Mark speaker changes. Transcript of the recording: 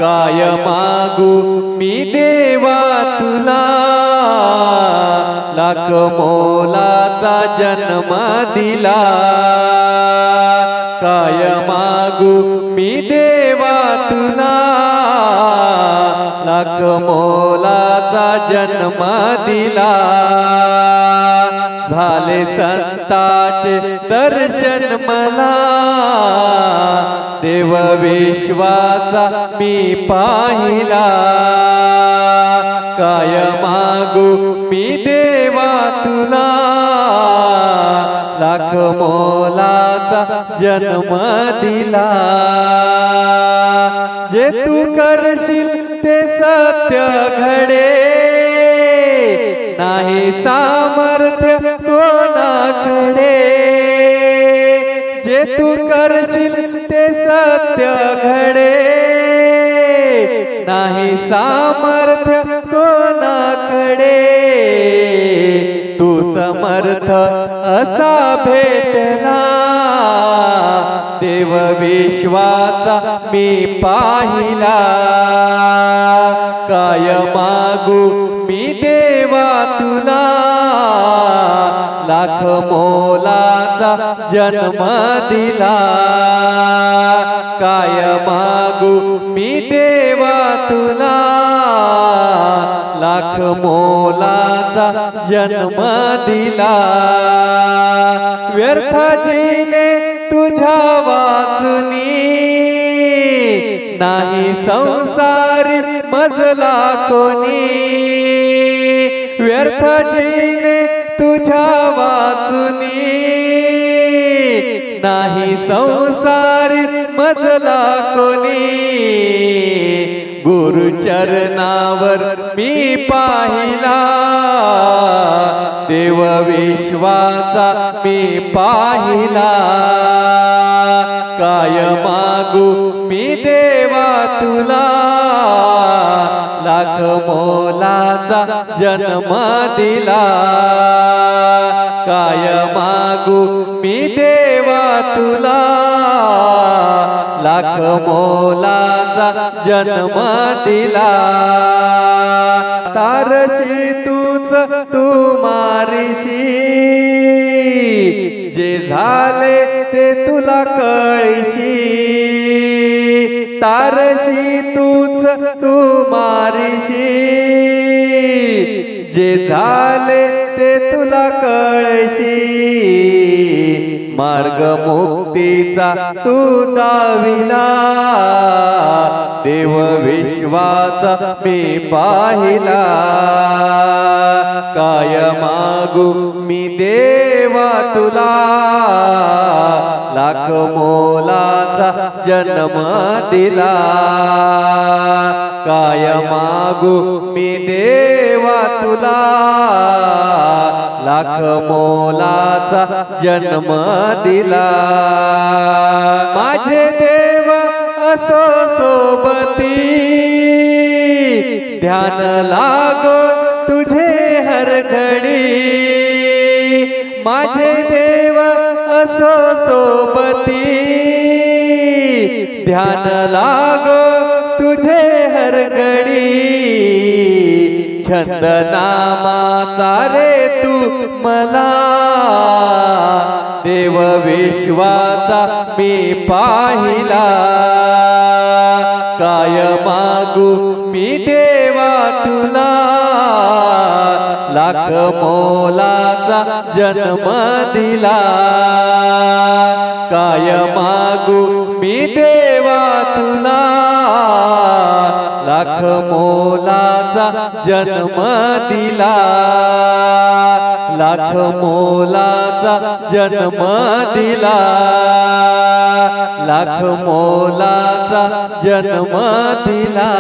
Speaker 1: काय मागू मी देवा तुला, लाख मोलाचा जन्म दिला. काय मागू मी देवा तुला, लाख मोलाचा जन्म दिला. झाले संताचे दर्शन मला, देव विश्वाचा मी पाहिला. काय मागू मी देवा तुला, लाख मोलाचा जन्म दिला. जे तू करशील ते सत्य घडे, नाही सामर्थ्य कोणाकडे. जे तू करशील ते सत्य घडे, नाही सामर्थ्य कोणाकडे. तू समर्थ असा भेटला, देव विश्वाचा मी पाहिला. काय मागू मी देवा तुला, लाख मोलाचा जन्म दिला. काय मागू मी देवा तुला, लाख मोलाचा जन्म दिला. व्यर्थ जीने तुझ्या वाचुनी, नाही संसारी मजला कोणी. व्यर्थ जीने तुझ्या वाचुनी, नाही संसारी मजला कोणी. गुरुचरणावर मी पाहिला, देव विश्वाचा मी पाहिला. काय मागू मी देवा तुला, लाख मोलाचा जन्म दिला. काय मागू मी देवा तुला, लाख मोलाचा जन्म दिला. तारशी तूच तू मारिशी, जे झाले ते तुला कळशी. तारशी तूच तू मारिशी, जे झाले ते तुला कळशी. मार्ग मुक्तीचा तू दाविला, देव विश्वाचा मी पाहिला. काय मागू मी देवा तुला, लाख मोलाचा जन्म दिला. काय मागू मी देवा तुला, लाख मोलाचा जन्म दिला. माझे देव असो सोबती, ध्यान लागो तुझे हर घडी. माझे देव असो सोबती, ध्यान लागो तुझे हर घडी. छंद नामाचा रे तू मला, देव विश्वाचा मी पाहिला. काय मागू मी देवा तुला, लाख मोलाचा जन्म दिला. काय मागू मी देवा तुला, लाख मोलाचा जन्म दिला. लाख मोलाचा जन्म दिला. लाख मोलाचा जन्म दिला.